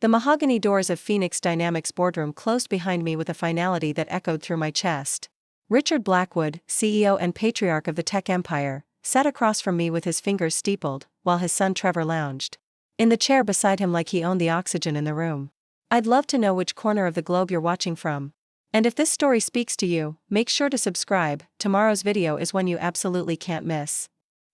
The mahogany doors of Phoenix Dynamics boardroom closed behind me with a finality that echoed through my chest. Richard Blackwood, CEO and patriarch of the tech empire, sat across from me with his fingers steepled, while his son Trevor lounged in the chair beside him like he owned the oxygen in the room. I'd love to know which corner of the globe you're watching from. And if this story speaks to you, make sure to subscribe. Tomorrow's video is one you absolutely can't miss.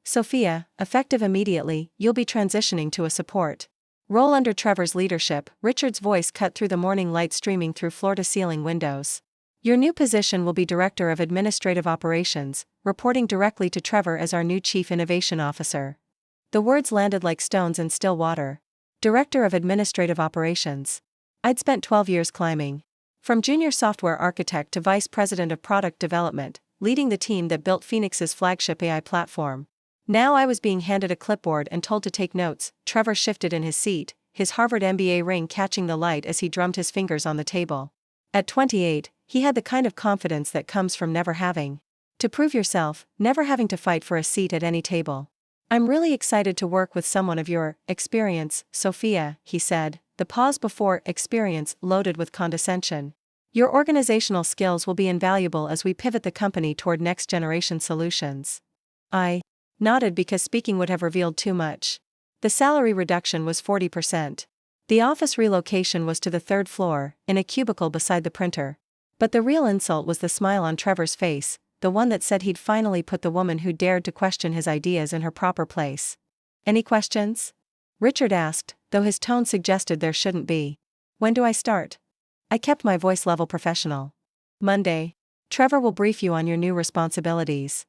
Sophia, effective immediately, you'll be transitioning to a support role under Trevor's leadership. Richard's voice cut through the morning light streaming through floor-to-ceiling windows. Your new position will be Director of Administrative Operations, reporting directly to Trevor as our new Chief Innovation Officer. The words landed like stones in still water. Director of Administrative Operations. I'd spent 12 years climbing from junior software architect to vice president of product development, leading the team that built Phoenix's flagship AI platform. Now I was being handed a clipboard and told to take notes. Trevor shifted in his seat, his Harvard MBA ring catching the light as he drummed his fingers on the table. At 28, he had the kind of confidence that comes from never having to prove yourself, never having to fight for a seat at any table. I'm really excited to work with someone of your experience, Sophia, he said, the pause before experience loaded with condescension. Your organizational skills will be invaluable as we pivot the company toward next-generation solutions. I nodded because speaking would have revealed too much. The salary reduction was 40%. The office relocation was to the third floor, in a cubicle beside the printer. But the real insult was the smile on Trevor's face, the one that said he'd finally put the woman who dared to question his ideas in her proper place. Any questions? Richard asked, though his tone suggested there shouldn't be. When do I start? I kept my voice level professional. Monday. Trevor will brief you on your new responsibilities.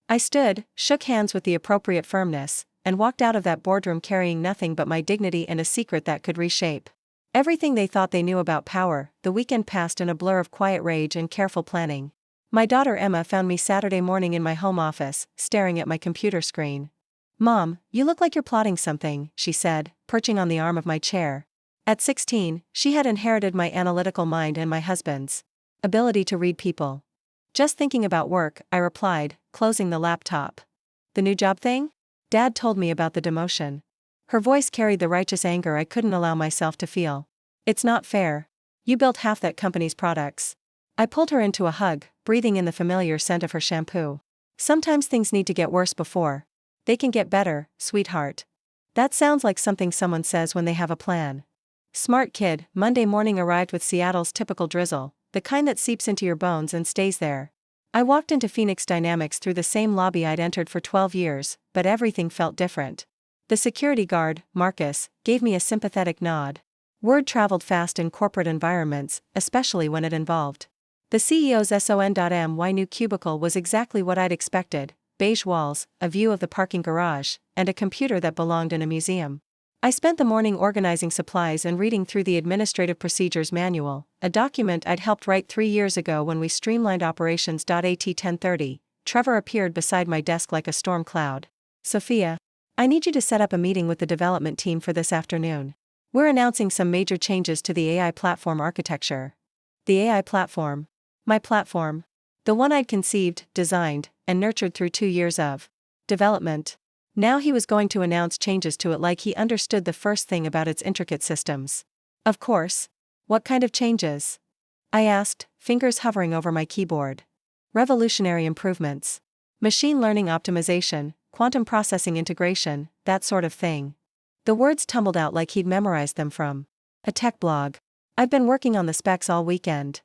I stood, shook hands with the appropriate firmness, and walked out of that boardroom carrying nothing but my dignity and a secret that could reshape everything they thought they knew about power. The weekend passed in a blur of quiet rage and careful planning. My daughter Emma found me Saturday morning in my home office, staring at my computer screen. Mom, you look like you're plotting something, she said, perching on the arm of my chair. At 16, she had inherited my analytical mind and my husband's ability to read people. Just thinking about work, I replied, closing the laptop. The new job thing? Dad told me about the demotion. Her voice carried the righteous anger I couldn't allow myself to feel. It's not fair. You built half that company's products. I pulled her into a hug, breathing in the familiar scent of her shampoo. Sometimes things need to get worse before they can get better, sweetheart. That sounds like something someone says when they have a plan. Smart kid. Monday morning arrived with Seattle's typical drizzle, the kind that seeps into your bones and stays there. I walked into Phoenix Dynamics through the same lobby I'd entered for 12 years, but everything felt different. The security guard, Marcus, gave me a sympathetic nod. Word traveled fast in corporate environments, especially when it involved the CEO's son.my new cubicle was exactly what I'd expected: beige walls, a view of the parking garage, and a computer that belonged in a museum. I spent the morning organizing supplies and reading through the Administrative Procedures Manual, a document I'd helped write 3 years ago when we streamlined operations. At 10:30, Trevor appeared beside my desk like a storm cloud. Sophia, I need you to set up a meeting with the development team for this afternoon. We're announcing some major changes to the AI platform architecture. The AI platform. My platform. The one I'd conceived, designed, and nurtured through 2 years of development. Now he was going to announce changes to it like he understood the first thing about its intricate systems. Of course. What kind of changes? I asked, fingers hovering over my keyboard. Revolutionary improvements. Machine learning optimization, quantum processing integration, that sort of thing. The words tumbled out like he'd memorized them from a tech blog. I've been working on the specs all weekend.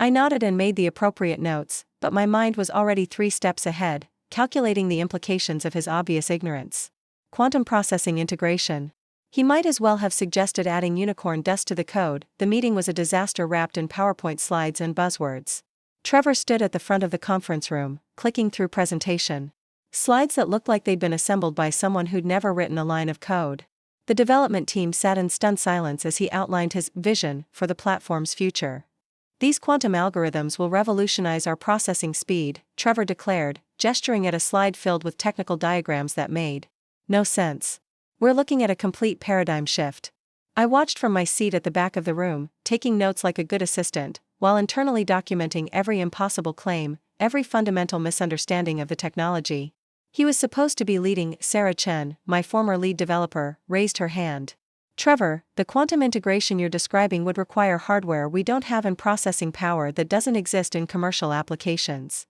I nodded and made the appropriate notes, but my mind was already 3 steps ahead, calculating the implications of his obvious ignorance. Quantum processing integration. He might as well have suggested adding unicorn dust to the code. The meeting was a disaster wrapped in PowerPoint slides and buzzwords. Trevor stood at the front of the conference room, clicking through presentation slides that looked like they'd been assembled by someone who'd never written a line of code. The development team sat in stunned silence as he outlined his vision for the platform's future. These quantum algorithms will revolutionize our processing speed, Trevor declared, gesturing at a slide filled with technical diagrams that made no sense. We're looking at a complete paradigm shift. I watched from my seat at the back of the room, taking notes like a good assistant, while internally documenting every impossible claim, every fundamental misunderstanding of the technology. He was supposed to be leading. Sarah Chen, my former lead developer, raised her hand. Trevor, the quantum integration you're describing would require hardware we don't have and processing power that doesn't exist in commercial applications.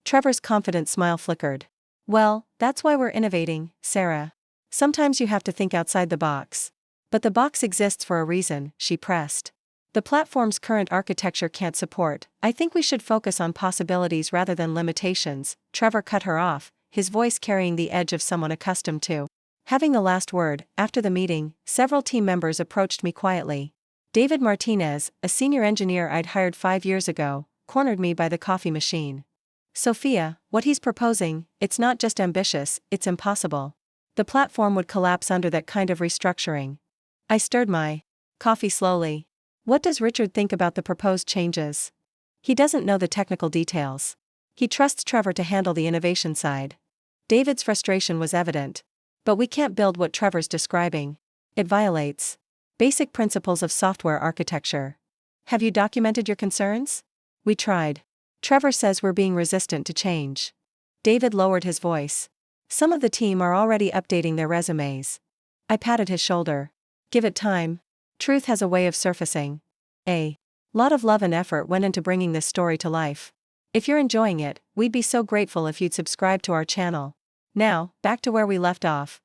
Trevor's confident smile flickered. Well, that's why we're innovating, Sarah. Sometimes you have to think outside the box. But the box exists for a reason, she pressed. The platform's current architecture can't support. I think we should focus on possibilities rather than limitations. Trevor cut her off, his voice carrying the edge of someone accustomed to having the last word. After the meeting, several team members approached me quietly. David Martinez, a senior engineer I'd hired 5 years ago, cornered me by the coffee machine. Sophia, what he's proposing, it's not just ambitious, it's impossible. The platform would collapse under that kind of restructuring. I stirred my coffee slowly. What does Richard think about the proposed changes? He doesn't know the technical details. He trusts Trevor to handle the innovation side. David's frustration was evident. But we can't build what Trevor's describing. It violates basic principles of software architecture. Have you documented your concerns? We tried. Trevor says we're being resistant to change. David lowered his voice. Some of the team are already updating their resumes. I patted his shoulder. Give it time. Truth has a way of surfacing. A lot of love and effort went into bringing this story to life. If you're enjoying it, we'd be so grateful if you'd subscribe to our channel. Now, back to where we left off.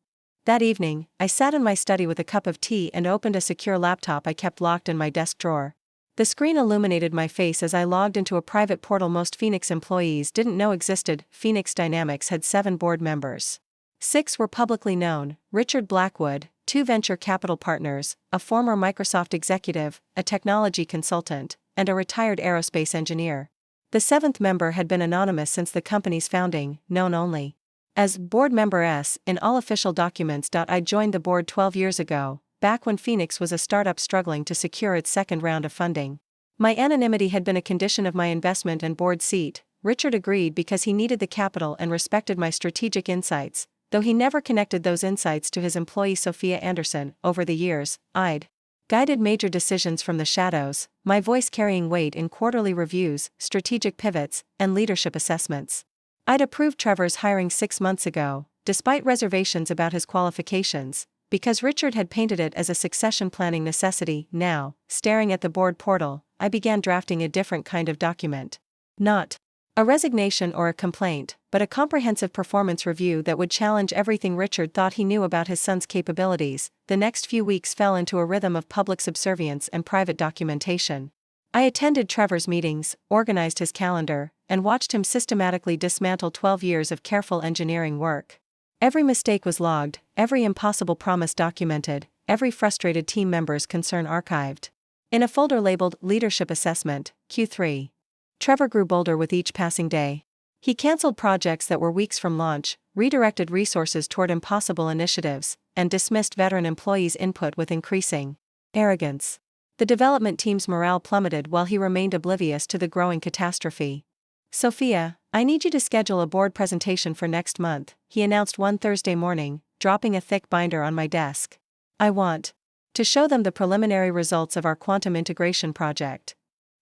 That evening, I sat in my study with a cup of tea and opened a secure laptop I kept locked in my desk drawer. The screen illuminated my face as I logged into a private portal most Phoenix employees didn't know existed. Phoenix Dynamics had 7 board members. 6 were publicly known: Richard Blackwood, 2 venture capital partners, a former Microsoft executive, a technology consultant, and a retired aerospace engineer. The 7th member had been anonymous since the company's founding, known only as Board Member S in all official documents. I joined the board 12 years ago, back when Phoenix was a startup struggling to secure its second round of funding. My anonymity had been a condition of my investment and board seat. Richard agreed because he needed the capital and respected my strategic insights, though he never connected those insights to his employee Sophia Anderson. Over the years, I'd guided major decisions from the shadows, my voice carrying weight in quarterly reviews, strategic pivots, and leadership assessments. I'd approved Trevor's hiring 6 months ago, despite reservations about his qualifications, because Richard had painted it as a succession planning necessity. Now, staring at the board portal, I began drafting a different kind of document. Not a resignation or a complaint, but a comprehensive performance review that would challenge everything Richard thought he knew about his son's capabilities. The next few weeks fell into a rhythm of public subservience and private documentation. I attended Trevor's meetings, organized his calendar, and watched him systematically dismantle 12 years of careful engineering work. Every mistake was logged, every impossible promise documented, every frustrated team member's concern archived. In a folder labeled Leadership Assessment, Q3. Trevor grew bolder with each passing day. He canceled projects that were weeks from launch, redirected resources toward impossible initiatives, and dismissed veteran employees' input with increasing arrogance. The development team's morale plummeted while he remained oblivious to the growing catastrophe. Sophia, I need you to schedule a board presentation for next month, he announced one Thursday morning, dropping a thick binder on my desk. I want to show them the preliminary results of our quantum integration project.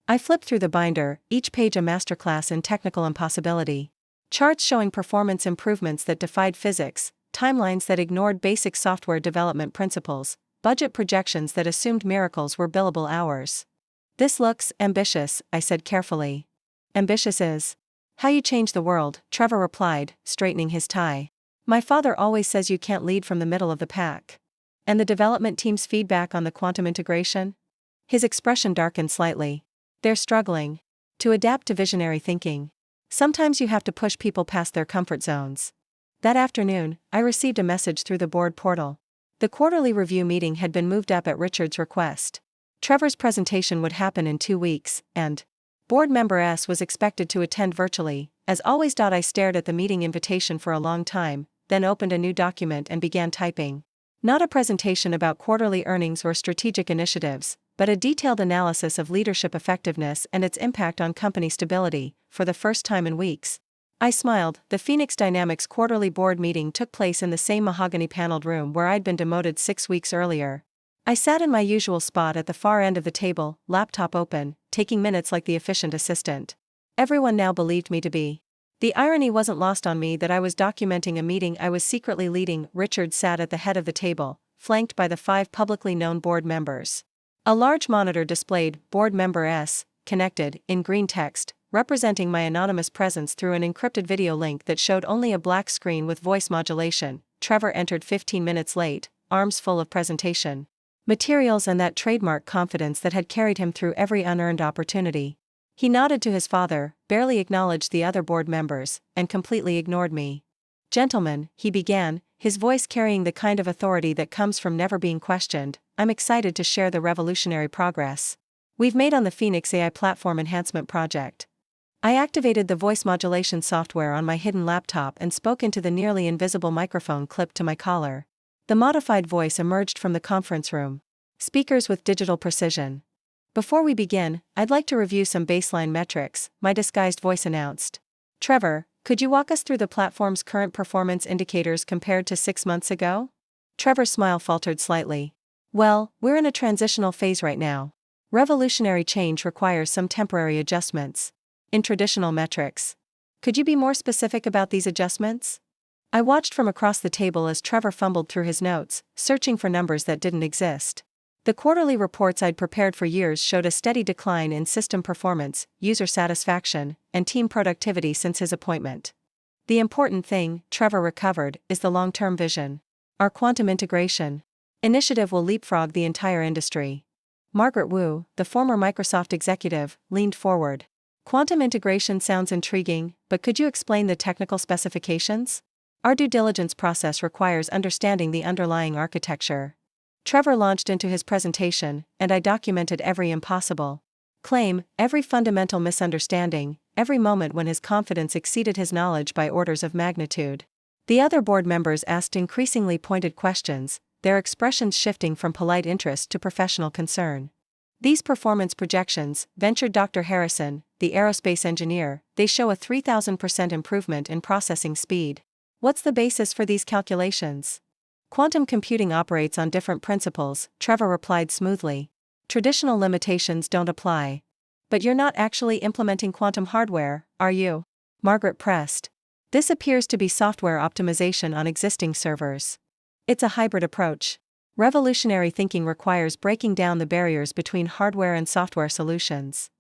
I flipped through the binder, each page a masterclass in technical impossibility. Charts showing performance improvements that defied physics, timelines that ignored basic software development principles, budget projections that assumed miracles were billable hours. This looks ambitious, I said carefully. Ambitious is how you change the world, Trevor replied, straightening his tie. My father always says you can't lead from the middle of the pack. And the development team's feedback on the quantum integration? His expression darkened slightly. They're struggling to adapt to visionary thinking. Sometimes you have to push people past their comfort zones. That afternoon, I received a message through the board portal. The quarterly review meeting had been moved up at Richard's request. Trevor's presentation would happen in 2 weeks, and Board Member S was expected to attend virtually. As always, I stared at the meeting invitation for a long time, then opened a new document and began typing. Not a presentation about quarterly earnings or strategic initiatives, but a detailed analysis of leadership effectiveness and its impact on company stability. For the first time in weeks, I smiled. The Phoenix Dynamics quarterly board meeting took place in the same mahogany-paneled room where I'd been demoted 6 weeks earlier. I sat in my usual spot at the far end of the table, laptop open, taking minutes like the efficient assistant. Everyone now believed me to be. The irony wasn't lost on me that I was documenting a meeting I was secretly leading. Richard sat at the head of the table, flanked by the 5 publicly known board members. A large monitor displayed Board Member S, connected, in green text, representing my anonymous presence through an encrypted video link that showed only a black screen with voice modulation. Trevor entered 15 minutes late, arms full of presentation materials and that trademark confidence that had carried him through every unearned opportunity. He nodded to his father, barely acknowledged the other board members, and completely ignored me. "Gentlemen," he began, his voice carrying the kind of authority that comes from never being questioned, "I'm excited to share the revolutionary progress we've made on the Phoenix AI Platform Enhancement Project." I activated the voice modulation software on my hidden laptop and spoke into the nearly invisible microphone clipped to my collar. The modified voice emerged from the conference room. Speakers with digital precision. "Before we begin, I'd like to review some baseline metrics," my disguised voice announced. "Trevor, could you walk us through the platform's current performance indicators compared to 6 months ago?" Trevor's smile faltered slightly. "Well, we're in a transitional phase right now. Revolutionary change requires some temporary adjustments in traditional metrics. Could you be more specific about these adjustments?" I watched from across the table as Trevor fumbled through his notes, searching for numbers that didn't exist. The quarterly reports I'd prepared for years showed a steady decline in system performance, user satisfaction, and team productivity since his appointment. "The important thing," Trevor recovered, "is the long-term vision. Our quantum integration initiative will leapfrog the entire industry." Margaret Wu, the former Microsoft executive, leaned forward. "Quantum integration sounds intriguing, but could you explain the technical specifications? Our due diligence process requires understanding the underlying architecture." Trevor launched into his presentation, and I documented every impossible claim, every fundamental misunderstanding, every moment when his confidence exceeded his knowledge by orders of magnitude. The other board members asked increasingly pointed questions, their expressions shifting from polite interest to professional concern. "These performance projections," ventured Dr. Harrison, the aerospace engineer, "they show a 3,000% improvement in processing speed. What's the basis for these calculations?" "Quantum computing operates on different principles," Trevor replied smoothly. "Traditional limitations don't apply." "But you're not actually implementing quantum hardware, are you?" Margaret pressed. "This appears to be software optimization on existing servers. It's a hybrid approach. Revolutionary thinking requires breaking down the barriers between hardware and software solutions."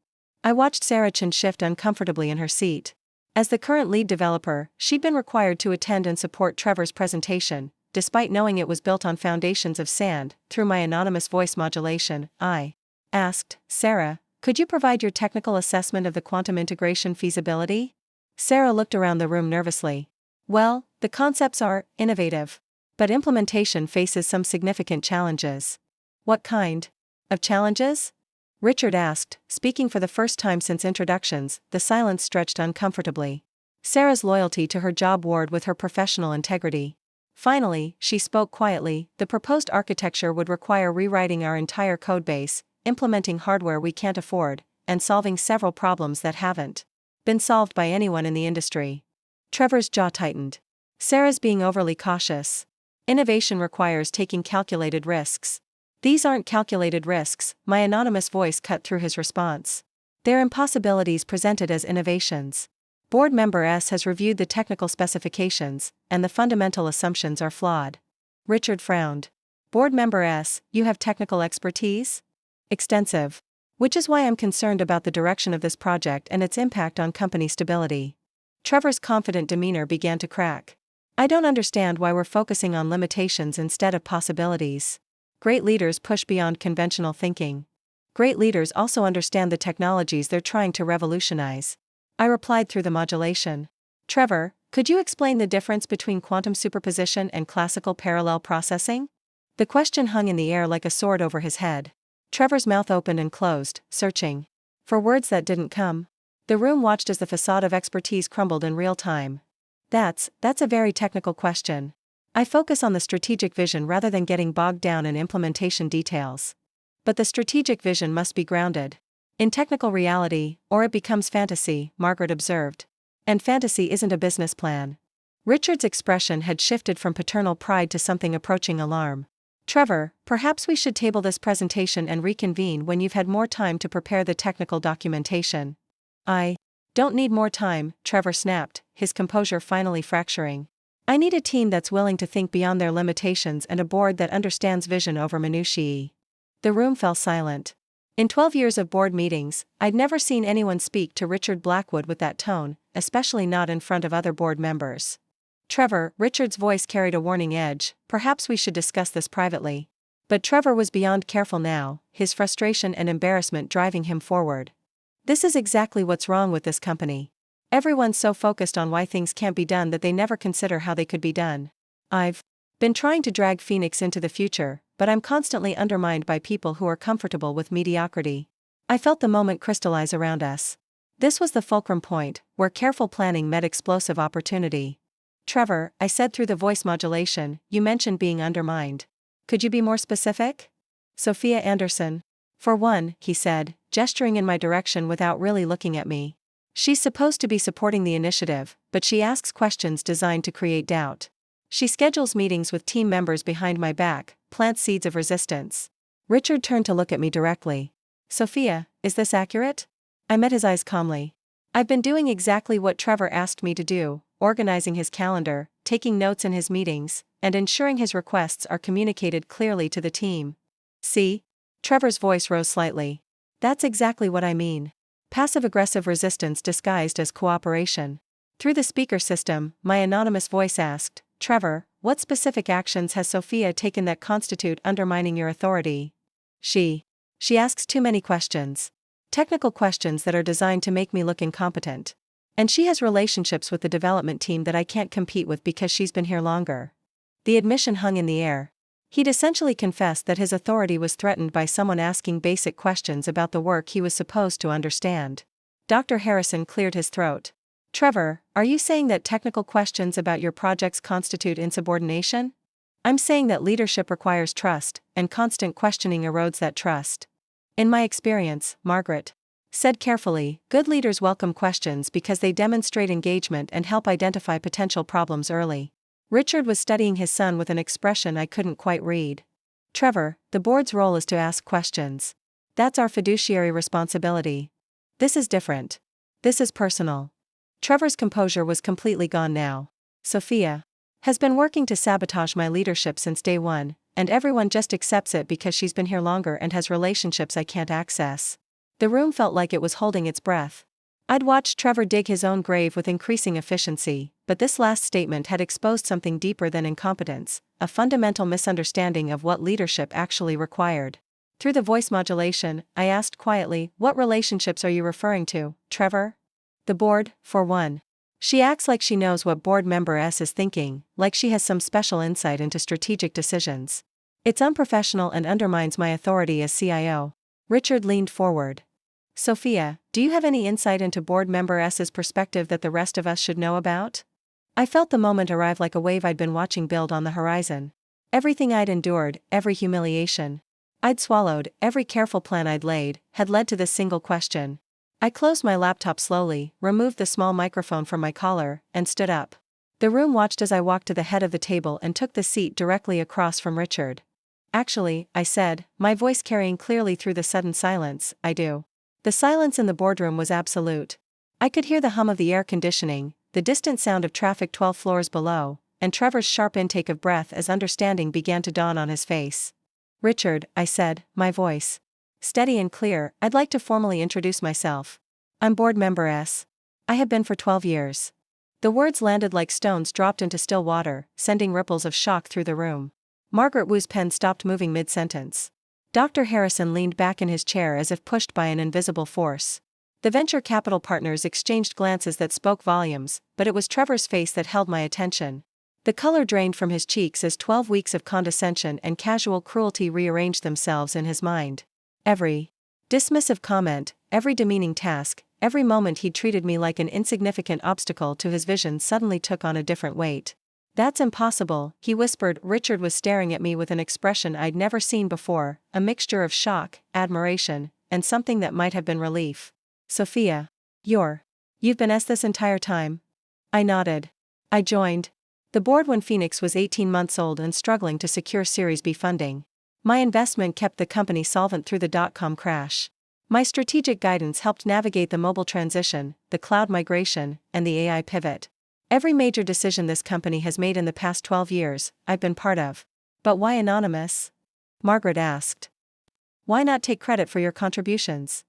I watched Sarah Chen shift uncomfortably in her seat. As the current lead developer, she'd been required to attend and support Trevor's presentation, despite knowing it was built on foundations of sand. Through my anonymous voice modulation, I asked, "Sarah, could you provide your technical assessment of the quantum integration feasibility?" Sarah looked around the room nervously. "Well, the concepts are innovative, but implementation faces some significant challenges." "What kind of challenges?" Richard asked, speaking for the first time since introductions. The silence stretched uncomfortably. Sarah's loyalty to her job warred with her professional integrity. Finally, she spoke quietly. "The proposed architecture would require rewriting our entire codebase, implementing hardware we can't afford, and solving several problems that haven't been solved by anyone in the industry." Trevor's jaw tightened. Sarah's being overly cautious. "Innovation requires taking calculated risks." "These aren't calculated risks," my anonymous voice cut through his response. "They're impossibilities presented as innovations. Board Member S has reviewed the technical specifications, and the fundamental assumptions are flawed." Richard frowned. "Board Member S, you have technical expertise?" "Extensive. Which is why I'm concerned about the direction of this project and its impact on company stability." Trevor's confident demeanor began to crack. "I don't understand why we're focusing on limitations instead of possibilities. Great leaders push beyond conventional thinking. Great leaders also understand the technologies they're trying to revolutionize." I replied through the modulation. "Trevor, could you explain the difference between quantum superposition and classical parallel processing?" The question hung in the air like a sword over his head. Trevor's mouth opened and closed, searching for words that didn't come. The room watched as the facade of expertise crumbled in real time. That's a very technical question. I focus on the strategic vision rather than getting bogged down in implementation details. But the strategic vision must be grounded in technical reality, or it becomes fantasy," Margaret observed. "And fantasy isn't a business plan." Richard's expression had shifted from paternal pride to something approaching alarm. "Trevor, perhaps we should table this presentation and reconvene when you've had more time to prepare the technical documentation." "I don't need more time," Trevor snapped, his composure finally fracturing. I need a team that's willing to think beyond their limitations and a board that understands vision over minutiae. The room fell silent. In 12 years of board meetings, I'd never seen anyone speak to Richard Blackwood with that tone, especially not in front of other board members. Trevor, Richard's voice carried a warning edge, perhaps we should discuss this privately. But Trevor was beyond careful now, his frustration and embarrassment driving him forward. This is exactly what's wrong with this company. Everyone's so focused on why things can't be done that they never consider how they could be done. I've been trying to drag Phoenix into the future, but I'm constantly undermined by people who are comfortable with mediocrity. I felt the moment crystallize around us. This was the fulcrum point, where careful planning met explosive opportunity. Trevor, I said through the voice modulation, you mentioned being undermined. Could you be more specific? Sophia Anderson. For one, he said, gesturing in my direction without really looking at me. She's supposed to be supporting the initiative, but she asks questions designed to create doubt. She schedules meetings with team members behind my back, plants seeds of resistance. Richard turned to look at me directly. Sophia, is this accurate? I met his eyes calmly. I've been doing exactly what Trevor asked me to do, organizing his calendar, taking notes in his meetings, and ensuring his requests are communicated clearly to the team. See? Trevor's voice rose slightly. That's exactly what I mean. Passive-aggressive resistance disguised as cooperation. Through the speaker system, my anonymous voice asked, Trevor, what specific actions has Sophia taken that constitute undermining your authority? She asks too many questions. Technical questions that are designed to make me look incompetent. And she has relationships with the development team that I can't compete with because she's been here longer. The admission hung in the air. He'd essentially confessed that his authority was threatened by someone asking basic questions about the work he was supposed to understand. Dr. Harrison cleared his throat. Trevor, are you saying that technical questions about your projects constitute insubordination? I'm saying that leadership requires trust, and constant questioning erodes that trust. In my experience, Margaret said carefully, good leaders welcome questions because they demonstrate engagement and help identify potential problems early. Richard was studying his son with an expression I couldn't quite read. Trevor, the board's role is to ask questions. That's our fiduciary responsibility. This is different. This is personal. Trevor's composure was completely gone now. Sophia has been working to sabotage my leadership since day one, and everyone just accepts it because she's been here longer and has relationships I can't access. The room felt like it was holding its breath. I'd watched Trevor dig his own grave with increasing efficiency, but this last statement had exposed something deeper than incompetence, a fundamental misunderstanding of what leadership actually required. Through the voice modulation, I asked quietly, what relationships are you referring to, Trevor? The board, for one. She acts like she knows what board member S is thinking, like she has some special insight into strategic decisions. It's unprofessional and undermines my authority as CIO. Richard leaned forward. Sophia, do you have any insight into board member S's perspective that the rest of us should know about? I felt the moment arrive like a wave I'd been watching build on the horizon. Everything I'd endured, every humiliation I'd swallowed, every careful plan I'd laid, had led to this single question. I closed my laptop slowly, removed the small microphone from my collar, and stood up. The room watched as I walked to the head of the table and took the seat directly across from Richard. Actually, I said, my voice carrying clearly through the sudden silence, I do. The silence in the boardroom was absolute. I could hear the hum of the air conditioning, the distant sound of traffic 12 floors below, and Trevor's sharp intake of breath as understanding began to dawn on his face. Richard, I said, my voice steady and clear, I'd like to formally introduce myself. I'm board member S. I have been for 12 years. The words landed like stones dropped into still water, sending ripples of shock through the room. Margaret Wu's pen stopped moving mid-sentence. Dr. Harrison leaned back in his chair as if pushed by an invisible force. The venture capital partners exchanged glances that spoke volumes, but it was Trevor's face that held my attention. The color drained from his cheeks as 12 weeks of condescension and casual cruelty rearranged themselves in his mind. Every dismissive comment, every demeaning task, every moment he'd treated me like an insignificant obstacle to his vision suddenly took on a different weight. That's impossible, he whispered. Richard was staring at me with an expression I'd never seen before, a mixture of shock, admiration, and something that might have been relief. Sophia. You've been S this entire time? I nodded. I joined the board when Phoenix was 18 months old and struggling to secure Series B funding. My investment kept the company solvent through the dot-com crash. My strategic guidance helped navigate the mobile transition, the cloud migration, and the AI pivot. Every major decision this company has made in the past 12 years, I've been part of. But why anonymous? Margaret asked. Why not take credit for your contributions?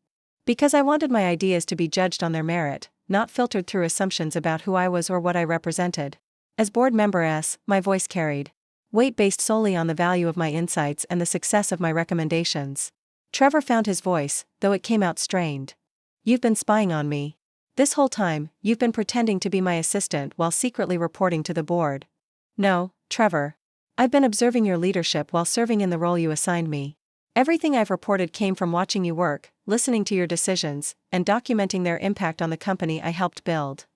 Because I wanted my ideas to be judged on their merit, not filtered through assumptions about who I was or what I represented. As board member S, my voice carried weight based solely on the value of my insights and the success of my recommendations. Trevor found his voice, though it came out strained. You've been spying on me. This whole time, you've been pretending to be my assistant while secretly reporting to the board. No, Trevor. I've been observing your leadership while serving in the role you assigned me. Everything I've reported came from watching you work, listening to your decisions, and documenting their impact on the company I helped build.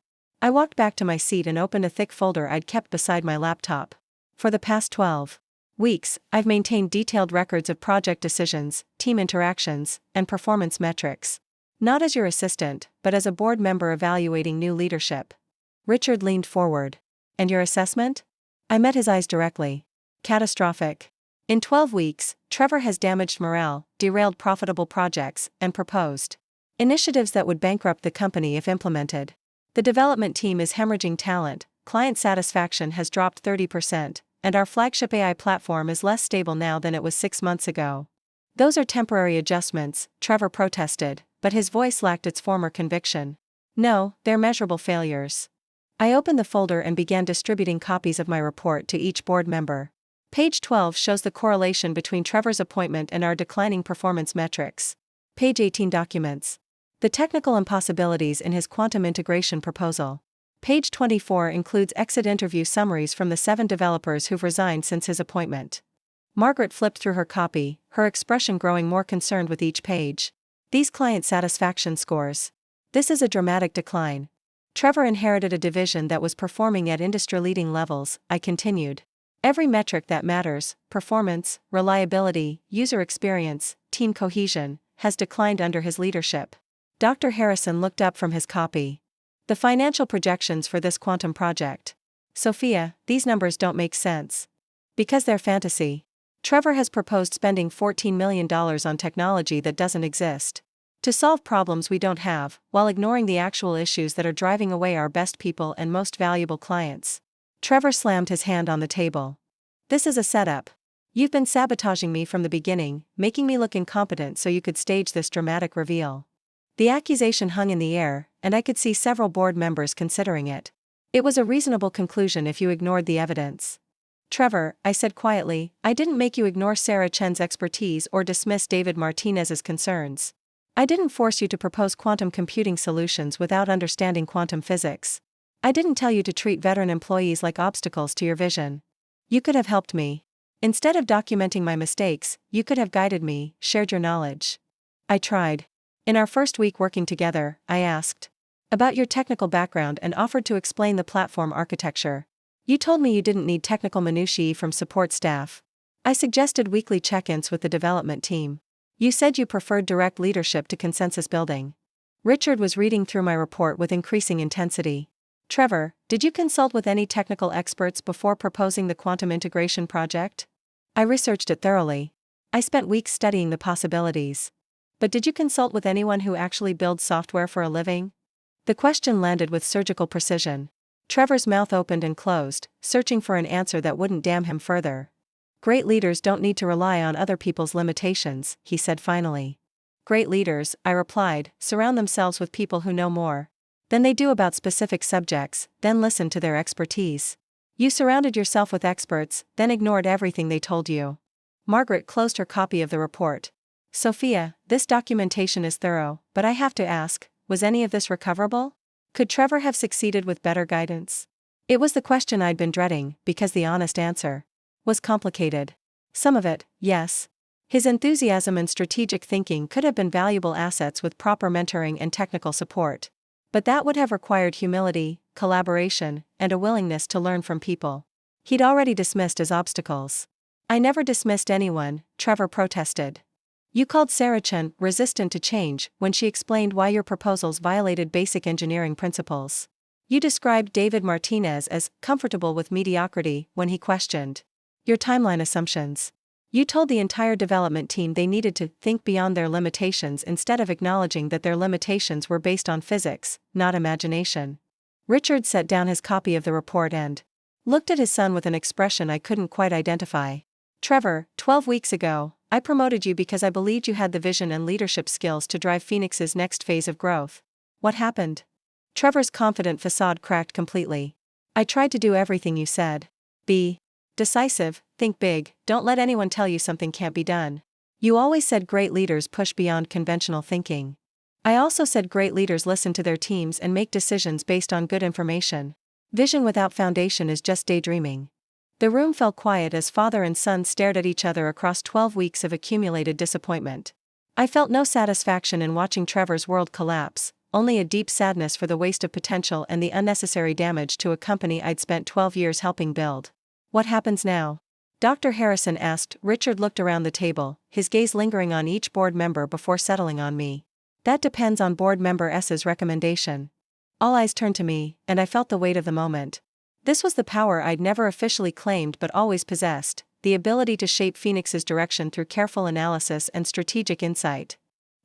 I walked back to my seat and opened a thick folder I'd kept beside my laptop. For the past 12 weeks, I've maintained detailed records of project decisions, team interactions, and performance metrics. Not as your assistant, but as a board member evaluating new leadership. Richard leaned forward. And your assessment? I met his eyes directly. Catastrophic. In 12 weeks, Trevor has damaged morale, derailed profitable projects, and proposed initiatives that would bankrupt the company if implemented. The development team is hemorrhaging talent, client satisfaction has dropped 30%, and our flagship AI platform is less stable now than it was 6 months ago. Those are temporary adjustments, Trevor protested, but his voice lacked its former conviction. No, they're measurable failures. I opened the folder and began distributing copies of my report to each board member. Page 12 shows the correlation between Trevor's appointment and our declining performance metrics. Page 18 documents the technical impossibilities in his quantum integration proposal. Page 24 includes exit interview summaries from the 7 developers who've resigned since his appointment. Margaret flipped through her copy, her expression growing more concerned with each page. These client satisfaction scores. This is a dramatic decline. Trevor inherited a division that was performing at industry-leading levels, I continued. Every metric that matters, performance, reliability, user experience, team cohesion, has declined under his leadership. Dr. Harrison looked up from his copy. The financial projections for this quantum project. Sophia, these numbers don't make sense. Because they're fantasy. Trevor has proposed spending $14 million on technology that doesn't exist. To solve problems we don't have, while ignoring the actual issues that are driving away our best people and most valuable clients. Trevor slammed his hand on the table. This is a setup. You've been sabotaging me from the beginning, making me look incompetent so you could stage this dramatic reveal. The accusation hung in the air, and I could see several board members considering it. It was a reasonable conclusion if you ignored the evidence. Trevor, I said quietly, I didn't make you ignore Sarah Chen's expertise or dismiss David Martinez's concerns. I didn't force you to propose quantum computing solutions without understanding quantum physics. I didn't tell you to treat veteran employees like obstacles to your vision. You could have helped me. Instead of documenting my mistakes, you could have guided me, shared your knowledge. I tried. In our first week working together, I asked about your technical background and offered to explain the platform architecture. You told me you didn't need technical minutiae from support staff. I suggested weekly check-ins with the development team. You said you preferred direct leadership to consensus building. Richard was reading through my report with increasing intensity. Trevor, did you consult with any technical experts before proposing the quantum integration project? I researched it thoroughly. I spent weeks studying the possibilities. But did you consult with anyone who actually builds software for a living? The question landed with surgical precision. Trevor's mouth opened and closed, searching for an answer that wouldn't damn him further. Great leaders don't need to rely on other people's limitations, he said finally. Great leaders, I replied, surround themselves with people who know more than they do about specific subjects, then listen to their expertise. You surrounded yourself with experts, then ignored everything they told you. Margaret closed her copy of the report. Sophia, this documentation is thorough, but I have to ask, was any of this recoverable? Could Trevor have succeeded with better guidance? It was the question I'd been dreading, because the honest answer was complicated. Some of it, yes. His enthusiasm and strategic thinking could have been valuable assets with proper mentoring and technical support. But that would have required humility, collaboration, and a willingness to learn from people he'd already dismissed as obstacles. I never dismissed anyone, Trevor protested. You called Sarah Chen resistant to change when she explained why your proposals violated basic engineering principles. You described David Martinez as comfortable with mediocrity when he questioned your timeline assumptions. You told the entire development team they needed to think beyond their limitations instead of acknowledging that their limitations were based on physics, not imagination. Richard set down his copy of the report and looked at his son with an expression I couldn't quite identify. Trevor, 12 weeks ago, I promoted you because I believed you had the vision and leadership skills to drive Phoenix's next phase of growth. What happened? Trevor's confident facade cracked completely. I tried to do everything you said. Be decisive, think big, don't let anyone tell you something can't be done. You always said great leaders push beyond conventional thinking. I also said great leaders listen to their teams and make decisions based on good information. Vision without foundation is just daydreaming. The room fell quiet as father and son stared at each other across 12 weeks of accumulated disappointment. I felt no satisfaction in watching Trevor's world collapse, only a deep sadness for the waste of potential and the unnecessary damage to a company I'd spent 12 years helping build. What happens now? Dr. Harrison asked. Richard looked around the table, his gaze lingering on each board member before settling on me. That depends on board member S's recommendation. All eyes turned to me, and I felt the weight of the moment. This was the power I'd never officially claimed but always possessed, the ability to shape Phoenix's direction through careful analysis and strategic insight.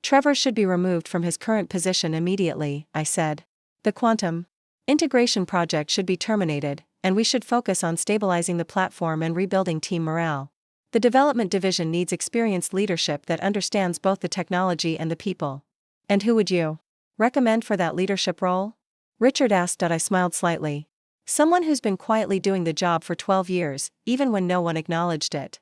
Trevor should be removed from his current position immediately, I said. The quantum integration project should be terminated, and we should focus on stabilizing the platform and rebuilding team morale. The development division needs experienced leadership that understands both the technology and the people. And who would you recommend for that leadership role? Richard asked. I smiled slightly. Someone who's been quietly doing the job for 12 years, even when no one acknowledged it.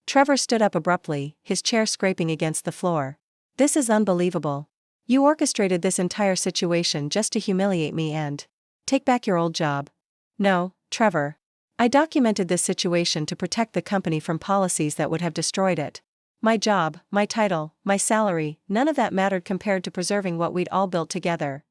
Trevor stood up abruptly, his chair scraping against the floor. This is unbelievable. You orchestrated this entire situation just to humiliate me and take back your old job. No, Trevor. I documented this situation to protect the company from policies that would have destroyed it. My job, my title, my salary, none of that mattered compared to preserving what we'd all built together.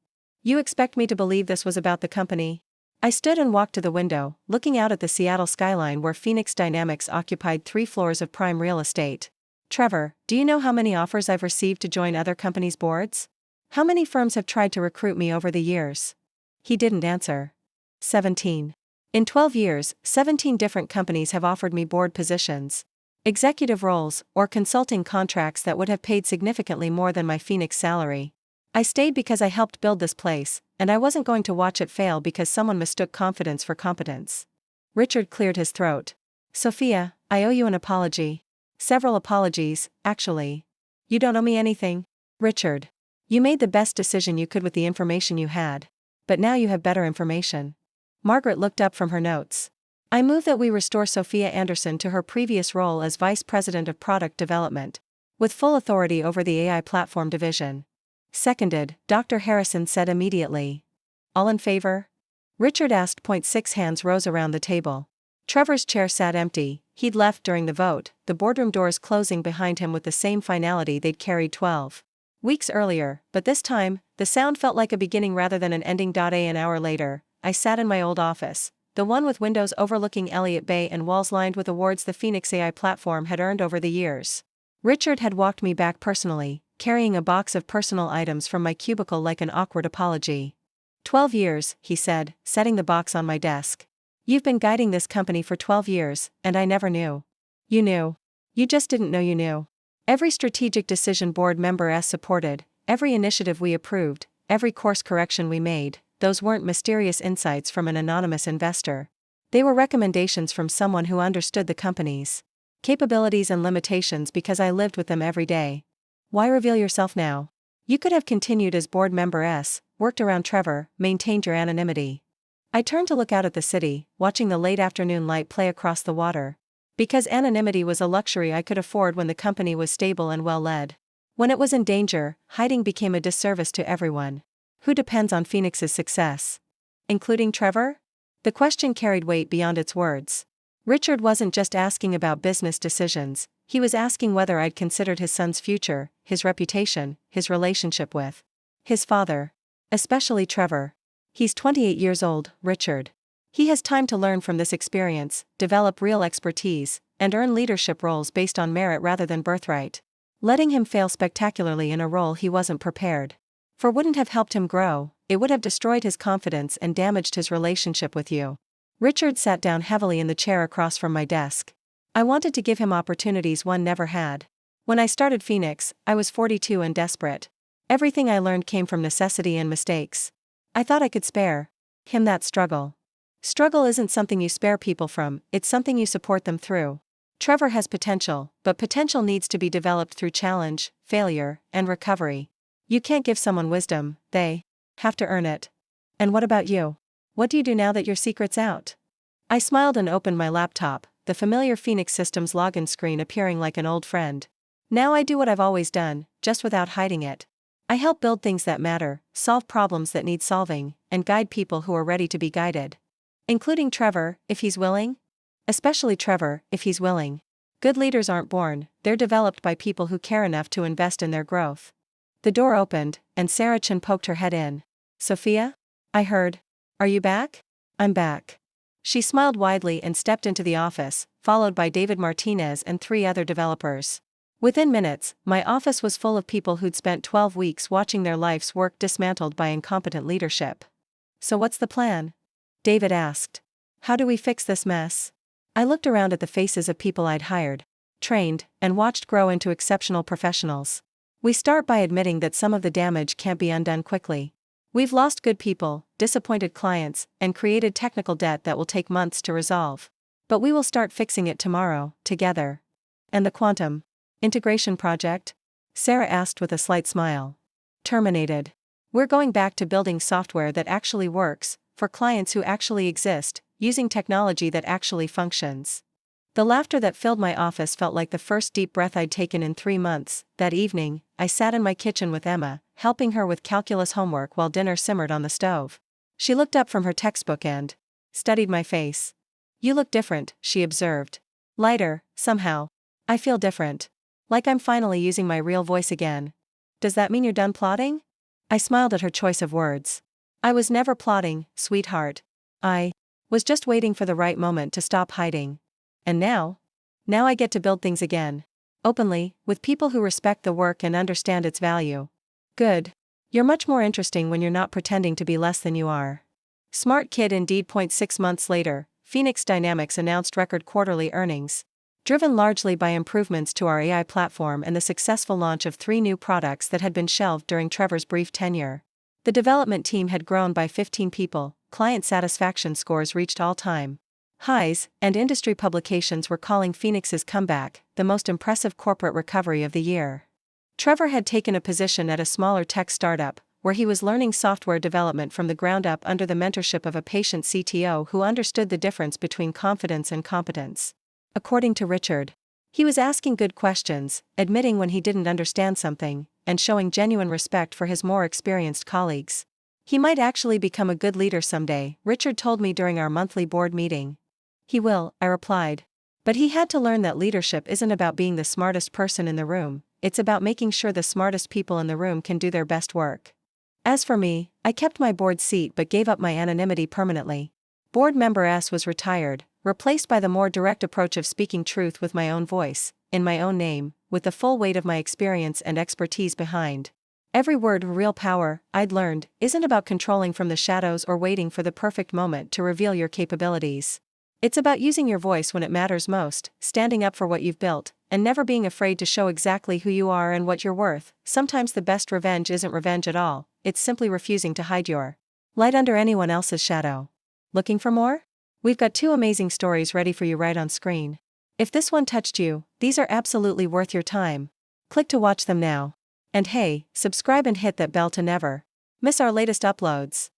You expect me to believe this was about the company? I stood and walked to the window, looking out at the Seattle skyline where Phoenix Dynamics occupied 3 floors of prime real estate. Trevor, do you know how many offers I've received to join other companies' boards? How many firms have tried to recruit me over the years? He didn't answer. 17. In 12 years, 17 different companies have offered me board positions. Executive roles, or consulting contracts that would have paid significantly more than my Phoenix salary. I stayed because I helped build this place, and I wasn't going to watch it fail because someone mistook confidence for competence. Richard cleared his throat. Sophia, I owe you an apology. Several apologies, actually. You don't owe me anything. Richard. You made the best decision you could with the information you had. But now you have better information. Margaret looked up from her notes. I move that we restore Sophia Anderson to her previous role as Vice President of Product Development, with full authority over the AI Platform Division. Seconded, Dr. Harrison said immediately. All in favor? Richard asked. 6 hands rose around the table. Trevor's chair sat empty. He'd left during the vote, the boardroom doors closing behind him with the same finality they'd carried 12 weeks earlier, but this time, the sound felt like a beginning rather than an ending. An hour later, I sat in my old office, the one with windows overlooking Elliott Bay and walls lined with awards the Phoenix AI platform had earned over the years. Richard had walked me back personally, carrying a box of personal items from my cubicle like an awkward apology. 12 years, he said, setting the box on my desk. You've been guiding this company for 12 years, and I never knew. You knew. You just didn't know you knew. Every strategic decision board member S supported, every initiative we approved, every course correction we made, those weren't mysterious insights from an anonymous investor. They were recommendations from someone who understood the company's capabilities and limitations because I lived with them every day. Why reveal yourself now? You could have continued as board member S, worked around Trevor, maintained your anonymity. I turned to look out at the city, watching the late afternoon light play across the water. Because anonymity was a luxury I could afford when the company was stable and well led. When it was in danger, hiding became a disservice to everyone. Who depends on Phoenix's success? Including Trevor? The question carried weight beyond its words. Richard wasn't just asking about business decisions, he was asking whether I'd considered his son's future, his reputation, his relationship with his father. Especially Trevor. He's 28 years old, Richard. He has time to learn from this experience, develop real expertise, and earn leadership roles based on merit rather than birthright. Letting him fail spectacularly in a role he wasn't prepared for wouldn't have helped him grow, it would have destroyed his confidence and damaged his relationship with you. Richard sat down heavily in the chair across from my desk. I wanted to give him opportunities one never had. When I started Phoenix, I was 42 and desperate. Everything I learned came from necessity and mistakes. I thought I could spare Him that struggle. Struggle isn't something you spare people from, it's something you support them through. Trevor has potential, but potential needs to be developed through challenge, failure, and recovery. You can't give someone wisdom, they have to earn it. And what about you? What do you do now that your secret's out? I smiled and opened my laptop, the familiar Phoenix Systems login screen appearing like an old friend. Now I do what I've always done, just without hiding it. I help build things that matter, solve problems that need solving, and guide people who are ready to be guided. Including Trevor, if he's willing? Especially Trevor, if he's willing. Good leaders aren't born, they're developed by people who care enough to invest in their growth. The door opened, and Sarah Chin poked her head in. Sophia? I heard. Are you back? I'm back. She smiled widely and stepped into the office, followed by David Martinez and 3 other developers. Within minutes, my office was full of people who'd spent 12 weeks watching their life's work dismantled by incompetent leadership. So what's the plan? David asked. How do we fix this mess? I looked around at the faces of people I'd hired, trained, and watched grow into exceptional professionals. We start by admitting that some of the damage can't be undone quickly. We've lost good people, disappointed clients, and created technical debt that will take months to resolve. But we will start fixing it tomorrow, together. And the quantum integration project? Sarah asked with a slight smile. Terminated. We're going back to building software that actually works, for clients who actually exist, using technology that actually functions. The laughter that filled my office felt like the first deep breath I'd taken in 3 months. That evening, I sat in my kitchen with Emma, helping her with calculus homework while dinner simmered on the stove. She looked up from her textbook and studied my face. You look different, she observed. Lighter, somehow. I feel different. Like I'm finally using my real voice again. Does that mean you're done plotting? I smiled at her choice of words. I was never plotting, sweetheart. I was just waiting for the right moment to stop hiding. And now I get to build things again. Openly, with people who respect the work and understand its value. Good. You're much more interesting when you're not pretending to be less than you are. Smart kid indeed. 6 months later, Phoenix Dynamics announced record quarterly earnings. Driven largely by improvements to our AI platform and the successful launch of 3 new products that had been shelved during Trevor's brief tenure. The development team had grown by 15 people, client satisfaction scores reached all-time highs, and industry publications were calling Phoenix's comeback the most impressive corporate recovery of the year. Trevor had taken a position at a smaller tech startup, where he was learning software development from the ground up under the mentorship of a patient CTO who understood the difference between confidence and competence. According to Richard, he was asking good questions, admitting when he didn't understand something, and showing genuine respect for his more experienced colleagues. He might actually become a good leader someday, Richard told me during our monthly board meeting. He will, I replied. But he had to learn that leadership isn't about being the smartest person in the room, it's about making sure the smartest people in the room can do their best work. As for me, I kept my board seat but gave up my anonymity permanently. Board member S was retired, replaced by the more direct approach of speaking truth with my own voice, in my own name, with the full weight of my experience and expertise behind. Every word. Real power, I'd learned, isn't about controlling from the shadows or waiting for the perfect moment to reveal your capabilities. It's about using your voice when it matters most, standing up for what you've built, and never being afraid to show exactly who you are and what you're worth. Sometimes the best revenge isn't revenge at all, it's simply refusing to hide your light under anyone else's shadow. Looking for more? We've got 2 amazing stories ready for you right on screen. If this one touched you, these are absolutely worth your time. Click to watch them now. And hey, subscribe and hit that bell to never miss our latest uploads.